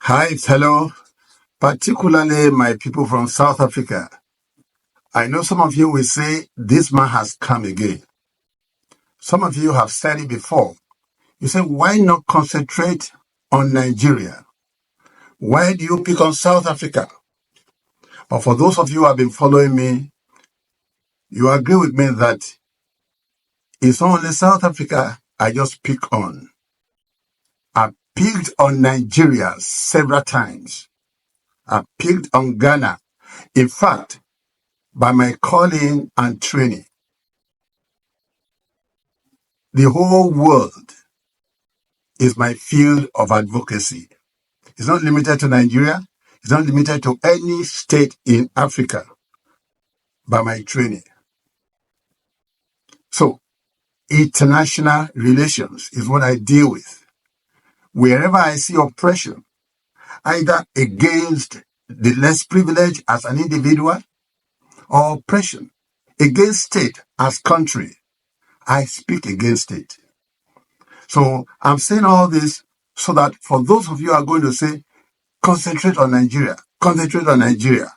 Hi, fellow, particularly my people from South Africa. I know some of you will say, this man has come again. Some of you have said it before. You say, why not concentrate on Nigeria? Why do you pick on South Africa? But for those of you who have been following me, you agree with me that it's only South Africa I just pick on. I picked on Nigeria several times. I picked on Ghana. In fact, by my calling and training, the whole world is my field of advocacy. It's not limited to Nigeria. It's not limited to any state in Africa by my training. So, international relations is what I deal with. Wherever I see oppression, either against the less privileged as an individual or oppression against state as country, I speak against it. So I'm saying all this so that for those of you who are going to say, concentrate on Nigeria, concentrate on Nigeria.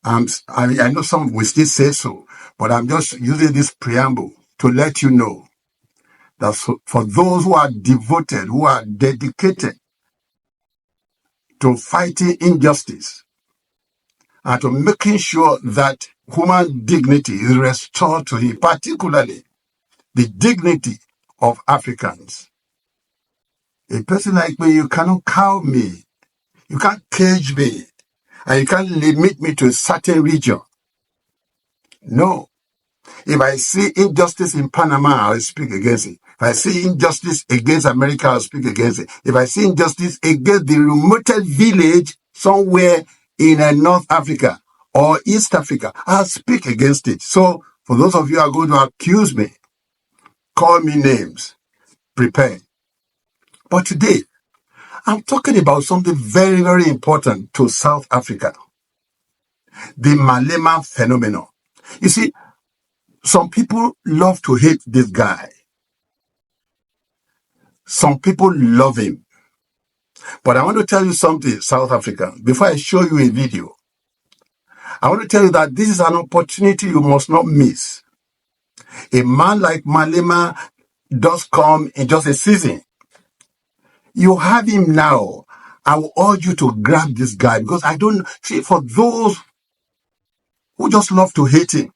I know some will still say so, but I'm just using this preamble to let you know that for those who are devoted, who are dedicated to fighting injustice and to making sure that human dignity is restored to him, particularly the dignity of Africans. A person like me, you cannot cow me. You can't cage me. And you can't limit me to a certain region. No. If I see injustice in Panama, I'll speak against it. If I see injustice against America, I'll speak against it. If I see injustice against the remote village somewhere in North Africa or East Africa, I'll speak against it. So, for those of you who are going to accuse me, call me names, prepare. But today, I'm talking about something very, very important to South Africa. The Malema phenomenon. You see, some people love to hate this guy. Some people love him. But I want to tell you something, South Africa, before I show you a video. I want to tell you that this is an opportunity you must not miss. A man like Malema does come in just a season. You have him now. I will urge you to grab this guy because I don't see, for those who just love to hate him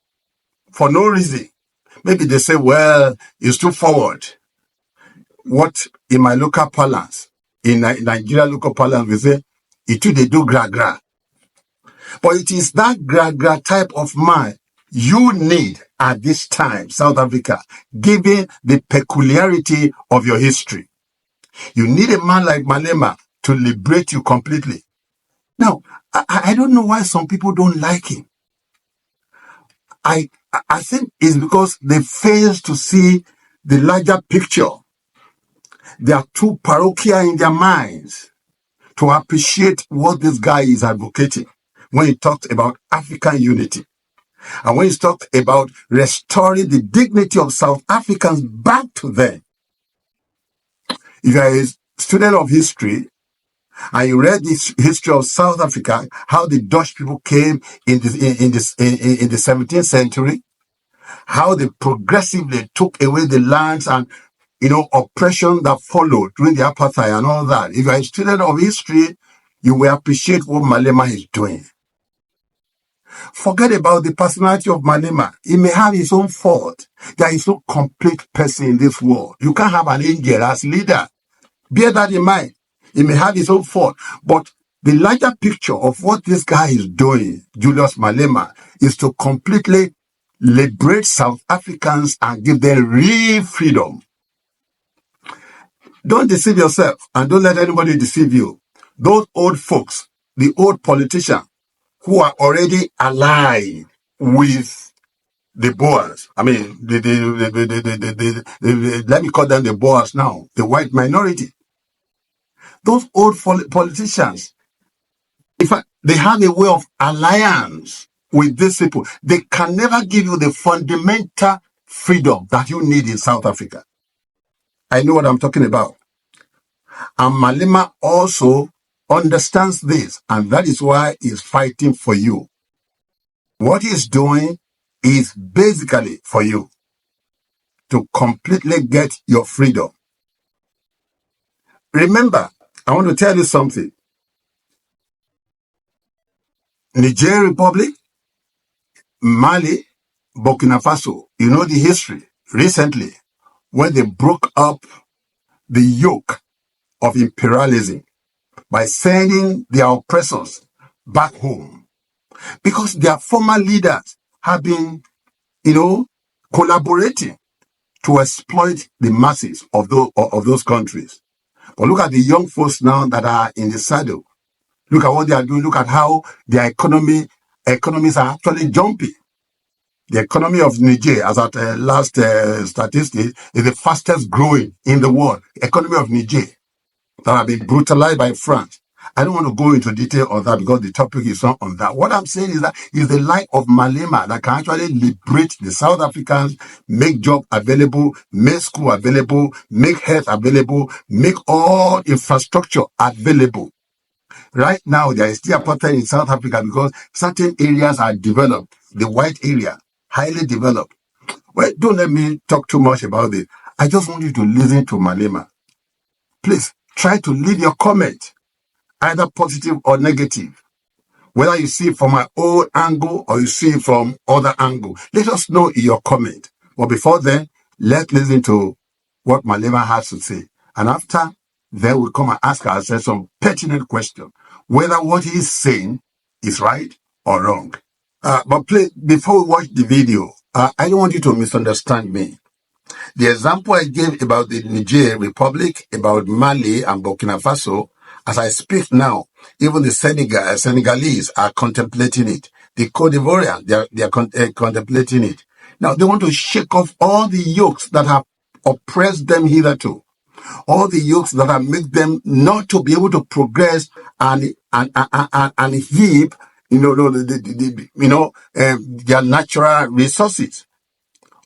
for no reason. Maybe they say, well, he's too forward. What in my local parlance, in Nigeria local parlance, we say, it too they do gra-gra. But it is that gra-gra type of man you need at this time, South Africa, given the peculiarity of your history. You need a man like Malema to liberate you completely. Now, I don't know why some people don't like him. I think it's because they fail to see the larger picture. They are too parochial in their minds to appreciate what this guy is advocating when he talks about African unity. And when he talks about restoring the dignity of South Africans back to them. If you are a student of history, and you read this history of South Africa, how the Dutch people came in the 17th century, how they progressively took away the lands and, oppression that followed during the apartheid and all that. If you are a student of history, you will appreciate what Malema is doing. Forget about the personality of Malema. He may have his own fault. There is no complete person in this world. You can't have an angel as leader. Bear that in mind. He may have his own fault, but the larger picture of what this guy is doing, Julius Malema, is to completely liberate South Africans and give them real freedom. Don't deceive yourself and don't let anybody deceive you. Those old folks, the old politicians who are already allied with the Boers, I mean, let me call them the Boers now, the white minority. Those old politicians, in fact, They have a way of alliance with these people. They can never give you the fundamental freedom that you need in South Africa. I know what I'm talking about. And Malema also understands this, and that is why he's fighting for you. What he's doing is basically for you to completely get your freedom. Remember, I want to tell you something. Niger Republic, Mali, Burkina Faso, you know the history. Recently, when they broke up the yoke of imperialism by sending their oppressors back home, because their former leaders have been, collaborating to exploit the masses of those countries. But look at the young folks now that are in the saddle. Look at what they are doing. Look at how their economies are actually jumping. The economy of Niger, as at last statistics, is the fastest growing in the world. Economy of Niger that have been brutalized by France. I don't want to go into detail on that because the topic is not on that. What I'm saying is that is the life of Malema that can actually liberate the South Africans, make job available, make school available, make health available, make all infrastructure available. Right now, there is still apartheid in South Africa because certain areas are developed. The white area, highly developed. Well, don't let me talk too much about it. I just want you to listen to Malema. Please, try to leave your comment, either positive or negative. Whether you see it from my own angle or you see it from other angle. Let us know in your comment. But before then, let's listen to what Malema has to say. And after, then we'll come and ask ourselves some pertinent questions. Whether what he's saying is right or wrong. But please, before we watch the video, I don't want you to misunderstand me. The example I gave about the Niger Republic, about Mali and Burkina Faso, as I speak now, even the Senegalese are contemplating it. The Cote d'Ivoirians, they are contemplating it. Now, they want to shake off all the yokes that have oppressed them hitherto. All the yokes that have made them not to be able to progress and heap, their natural resources.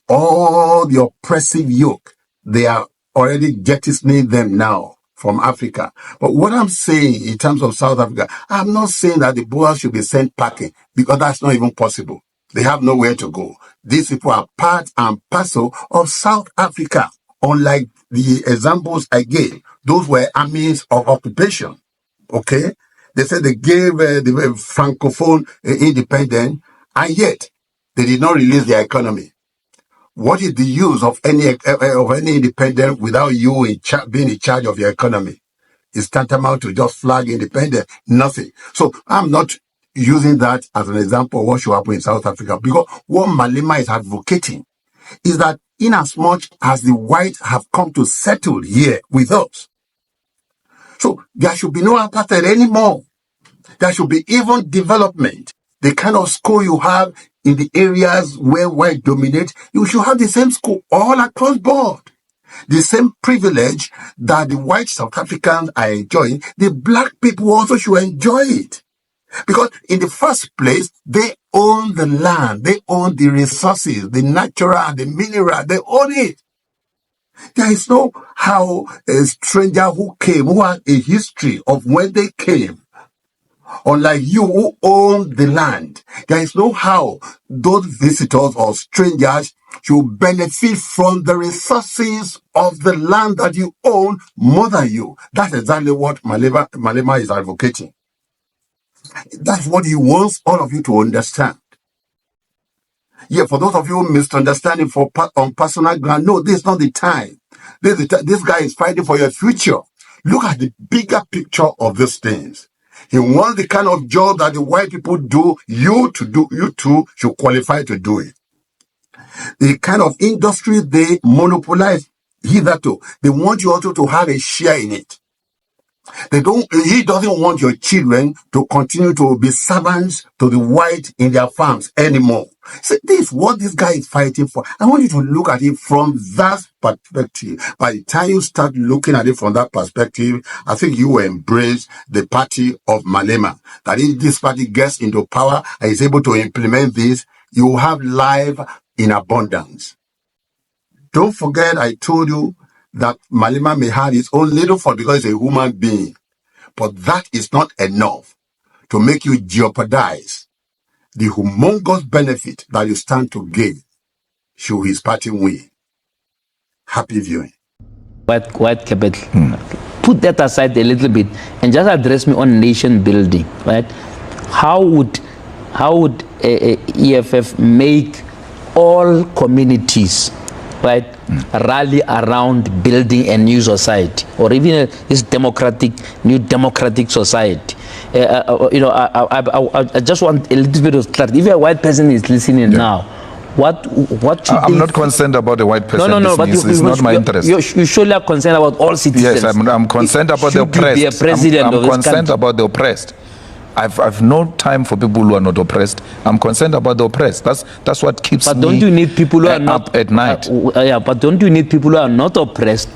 All the oppressive yoke, they are already jettisoning them now from Africa. But what I'm saying in terms of South Africa, I'm not saying that the Boers should be sent packing because that's not even possible. They have nowhere to go. These people are part and parcel of South Africa. Unlike the examples I gave, those were armies of occupation. Okay? They said they gave the Francophone independence, and yet they did not release their economy. What is the use of any independence without you being in charge of your economy? It's tantamount to just flag independence, nothing. So I'm not using that as an example of what should happen in South Africa, because what Malema is advocating is that inasmuch as the whites have come to settle here with us, so there should be no apartheid anymore. There should be even development. The kind of school you have in the areas where white dominate, you should have the same school all across board. The same privilege that the white South Africans are enjoying, the black people also should enjoy it. Because in the first place, they own the land, they own the resources, the natural, the mineral, they own it. There is no how a stranger who came, who had a history of when they came, unlike you who own the land, there is no how those visitors or strangers should benefit from the resources of the land that you own more than you. That's exactly what Malema is advocating. That's what he wants all of you to understand. Yeah, for those of you misunderstanding on personal ground, no, this is not the time. This guy is fighting for your future. Look at the bigger picture of these things. He wants the kind of job that the white people do, you too should qualify to do it. The kind of industry they monopolize hitherto, they want you also to have a share in it. He doesn't want your children to continue to be servants to the white in their farms anymore. So this is what this guy is fighting for. I want you to look at it from that perspective. By the time you start looking at it from that perspective, I think you will embrace the party of Malema. That if this party gets into power and is able to implement this, you will have life in abundance. Don't forget, I told you that Malema may have his own little fault because he's a human being. But that is not enough to make you jeopardize the humongous benefit that you stand to gain should his party win. Happy viewing. White capital. Put that aside a little bit and just address me on nation building, right? How would EFF make all communities, right, rally around building a new society, or even this new democratic society? I just want a little bit of clarity. If a white person is listening now, what should I'm not concerned about the white person. No, but it's not my interest. You surely are concerned about all citizens. Yes, I'm concerned about the oppressed. Be a president I'm concerned about the oppressed. I've no time for people who are not oppressed. I'm concerned about the oppressed. That's what keeps me. But don't you need people who are not up at night? But don't you need people who are not oppressed,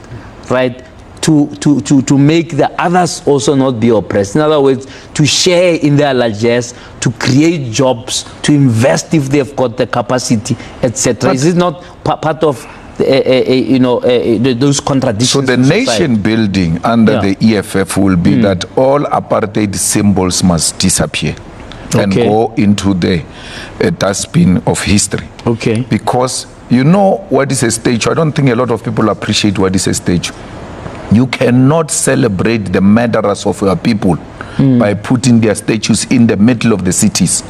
right, to make the others also not be oppressed? In other words, to share in their largesse, to create jobs, to invest if they've got the capacity, etc. Is it not part of those contradictions? So the nation building under the EFF will be that all apartheid symbols must disappear and go into the dustbin of history. Okay. Because you know what is a statue? I don't think a lot of people appreciate what is a statue. You cannot celebrate the murderers of your people by putting their statues in the middle of the cities,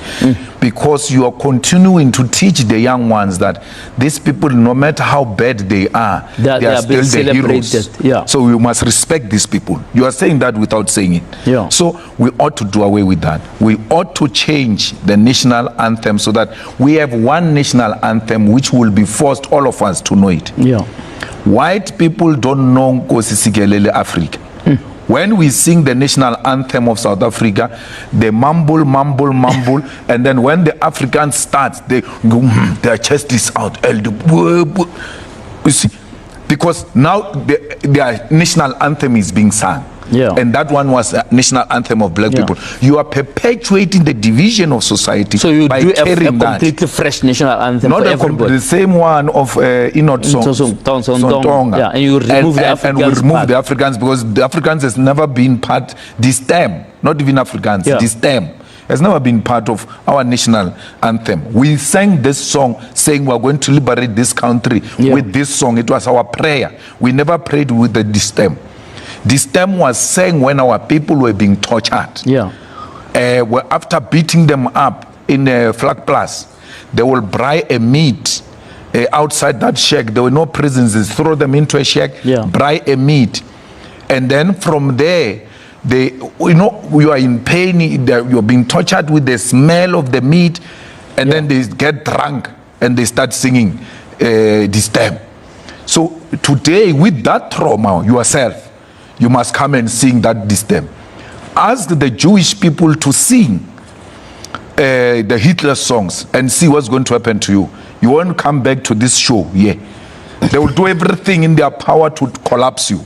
because you are continuing to teach the young ones that these people, no matter how bad they are, they are still the heroes. Yeah. So you must respect these people. You are saying that without saying it. Yeah. So we ought to do away with that. We ought to change the national anthem so that we have one national anthem which will be forced all of us to know it. Yeah. White people don't know Nkosi Sikelel Africa. When we sing the national anthem of South Africa, they mumble, and then when the Africans start, their chest is out. You see, because now their national anthem is being sung. Yeah. And that one was a national anthem of black people. You are perpetuating the division of society. So you by do a completely fresh national anthem not for everybody. The same one of Inot Sontonga. Yeah, and you remove the Africans. And we remove the Africans because the Africans has never been part, this term, not even Africans, this term has never been part of our national anthem. We sang this song saying we're going to liberate this country with this song. It was our prayer. We never prayed with this term. This term was sang when our people were being tortured. Yeah. After beating them up in a Flag Plus, they will braai a meat outside that shack. There were no prisons. They throw them into a shack, braai a meat. And then from there, you are in pain, you're being tortured with the smell of the meat, and then they get drunk and they start singing this term. So today, with that trauma yourself, you must come and sing that this term. Ask the Jewish people to sing the Hitler songs and see what's going to happen to you. You won't come back to this show. They will do everything in their power to collapse you.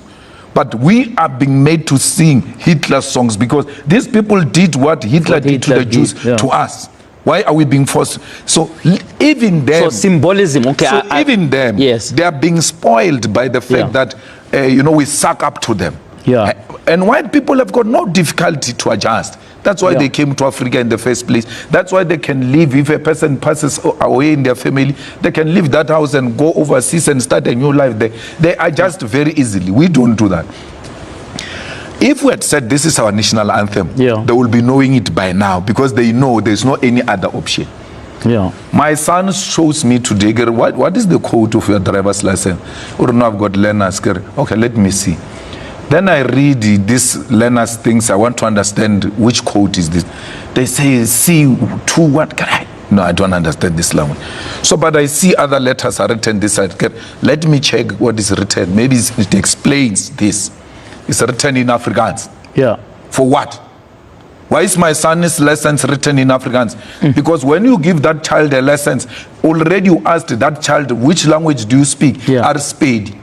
But we are being made to sing Hitler songs because these people did what Hitler did to the Jews to us. Why are we being forced? So even them. So symbolism, okay. So even them, they are being spoiled by the fact that we suck up to them. Yeah. And white people have got no difficulty to adjust. That's why they came to Africa in the first place. That's why they can live. If a person passes away in their family, they can leave that house and go overseas and start a new life there. They adjust very easily. We don't do that. If we had said this is our national anthem, they will be knowing it by now because they know there's no any other option. Yeah. My son shows me today, what is the code of your driver's license? Or no, I've got learners. Okay, let me see. Then I read these learners things. I want to understand which code is this. They say C2 what? No, I don't understand this language. So, but I see other letters are written this side. Let me check what is written. Maybe it explains this. It's written in Afrikaans. Yeah. For what? Why is my son's lessons written in Afrikaans? Because when you give that child a lessons, already you asked that child, which language do you speak? Yeah. Are spade.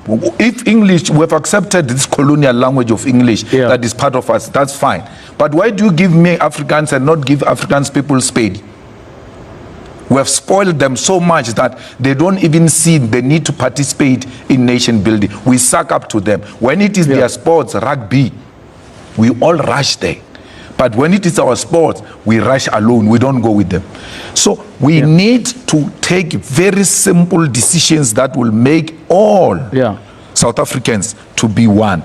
If English, we have accepted this colonial language of English that is part of us, that's fine. But why do you give me Afrikaans and not give Afrikaans people spade? We have spoiled them so much that they don't even see the need to participate in nation building. We suck up to them. When it is their sports, rugby, we all rush there. But when it is our sports, we rush alone. We don't go with them. So we need to take very simple decisions that will make all South Africans to be one.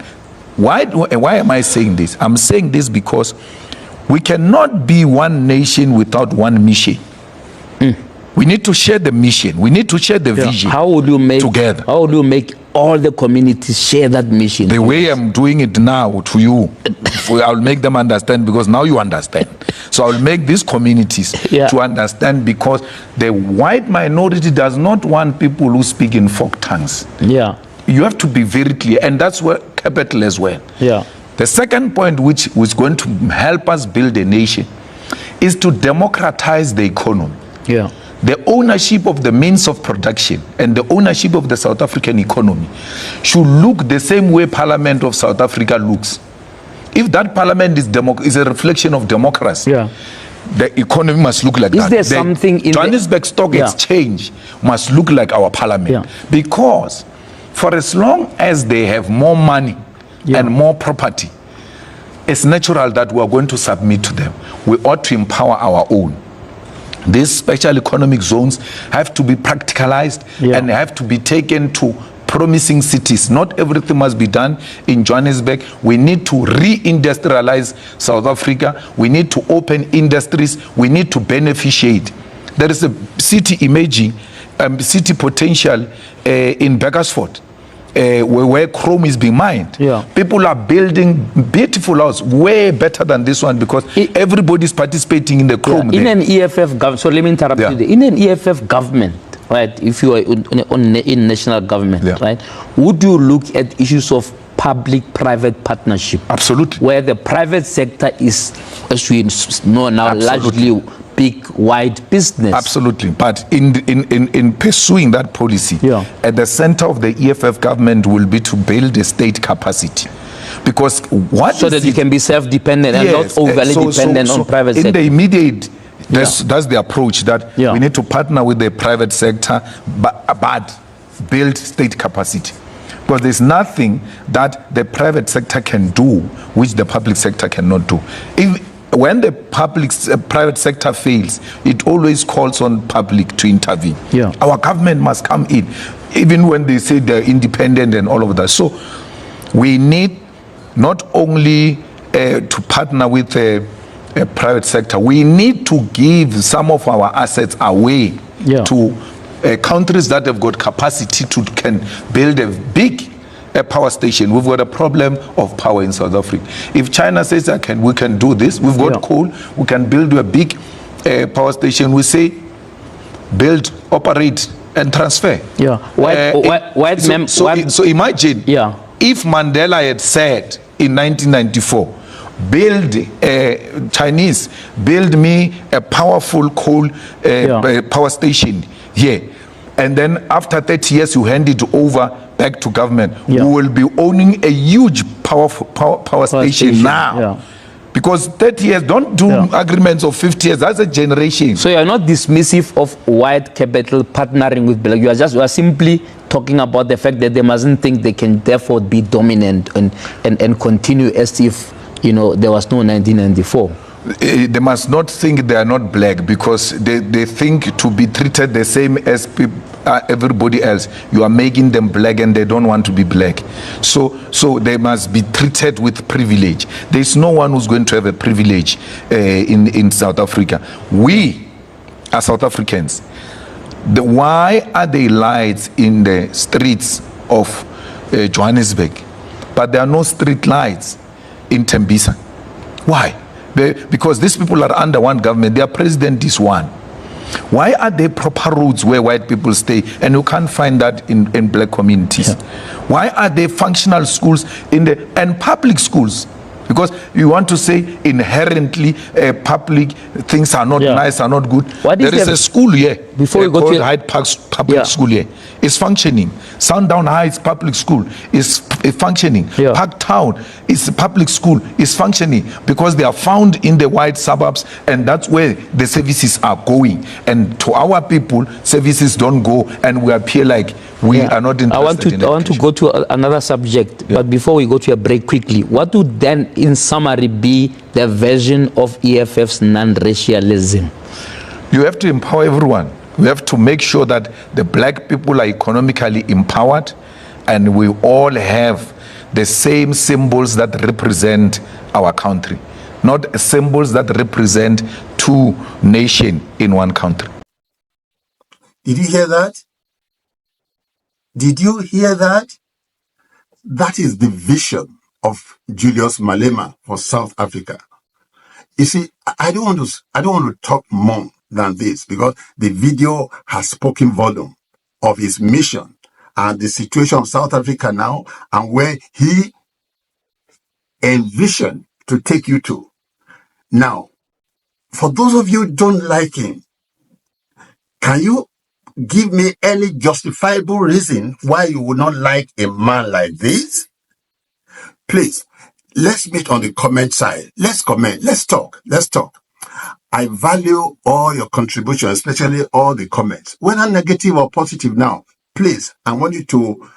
Why am I saying this? I'm saying this because we cannot be one nation without one mission. We need to share the mission. We need to share the vision. How would you make together? How would you make all the communities share that mission? The way I'm doing it now to you, I'll make them understand because now you understand. So I'll make these communities to understand because the white minority does not want people who speak in folk tongues. Yeah. You have to be very clear, and that's where capital as well. Yeah. The second point which was going to help us build a nation is to democratize the economy. Yeah. The ownership of the means of production and the ownership of the South African economy should look the same way Parliament of South Africa looks. If that parliament is a reflection of democracy, the economy must look like that. Is there something in Johannesburg Stock Exchange must look like our parliament. Because for as long as they have more money and more property, it's natural that we are going to submit to them. We ought to empower our own. These special economic zones have to be practicalized and have to be taken to promising cities. Not everything must be done in Johannesburg. We need to re-industrialize South Africa. We need to open industries. We need to beneficiate. There is a city emerging, city potential in Bakersford. Where chrome is being mined. People are building beautiful houses, way better than this one because everybody is participating in the chrome. In an EFF government, so let me interrupt you there. In an EFF government, right, if you are in national government, right, would you look at issues of public-private partnership? Absolutely. Where the private sector is, as we know now, largely big, wide business. Absolutely. But in pursuing that policy, at the center of the EFF government will be to build a state capacity. Because so that you can be self-dependent and not overly dependent on private sector. In the immediate, that's the approach that we need to partner with the private sector, but build state capacity. Because there's nothing that the private sector can do which the public sector cannot do. When the private sector fails, it always calls on public to intervene. Our government must come in, even when they say they're independent and all of that. So we need not only to partner with the private sector, we need to give some of our assets away to countries that have got capacity to can build a big power station. We've got a problem of power in South Africa. If China says we can do this, we've got coal, we can build a big power station. We say build, operate, and transfer. So imagine if Mandela had said in 1994, Chinese, build me a powerful coal power station here. And then after 30 years, you hand it over back to government. We will be owning a huge power station now. Because 30 years, don't do agreements of 50 years. That's a generation. So you are not dismissive of white capital partnering with black. You are simply talking about the fact that they mustn't think they can therefore be dominant and continue as if there was no 1994. They must not think they are not black because they think to be treated the same as everybody else. You are making them black and they don't want to be black. So they must be treated with privilege. There is no one who's going to have a privilege in South Africa. We are South Africans. Why are there lights in the streets of Johannesburg, but there are no street lights in Tembisa? Why? Because these people are under one government. Their president is one. Why are there proper roads where white people stay and you can't find that in black communities? Why are there functional schools and public schools Because you want to say inherently public things are not nice, are not good. There is a school here before we go called to Hyde Park Public School here. It's functioning. Sundown Heights Public School is functioning. Park Town is public school, is functioning because they are found in the white suburbs, and that's where the services are going. And to our people, services don't go, and we appear like we are not interested I want to go to another subject, but before we go to a break quickly, what would then, in summary, be the version of EFF's non-racialism? You have to empower everyone. We have to make sure that the black people are economically empowered, and we all have the same symbols that represent our country, not symbols that represent two nations in one country. Did you hear that? Did you hear that? That is the vision of Julius Malema for South Africa. You see, I don't want to talk more than this, because the video has spoken volume of his mission and the situation of South Africa now, and where he envisioned to take you to. Now, for those of you who don't like him, can you give me any justifiable reason why you would not like a man like this? Please, let's meet on the comment side. Let's comment. Let's talk. I value all your contributions, especially all the comments, whether negative or positive. Now, please, I want you to,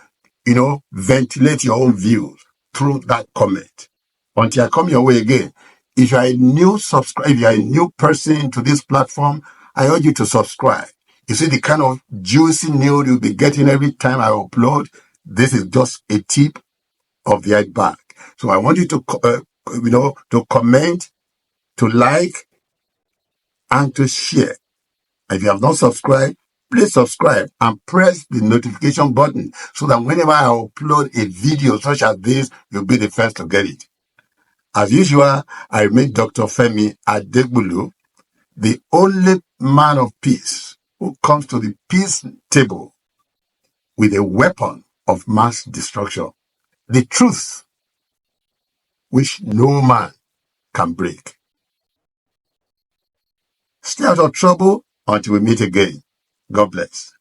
ventilate your own views through that comment. Until I come your way again, if you are a new person to this platform, I urge you to subscribe. You see the kind of juicy news you'll be getting every time I upload. This is just a tip of the iceberg. So I want you to, to comment, to like, and to share. If you have not subscribed, please subscribe and press the notification button so that whenever I upload a video such as this, you'll be the first to get it. As usual, I remain Dr. Femi Adegbulu, the only man of peace who comes to the peace table with a weapon of mass destruction, the truth which no man can break. Stay out of trouble until we meet again. God bless.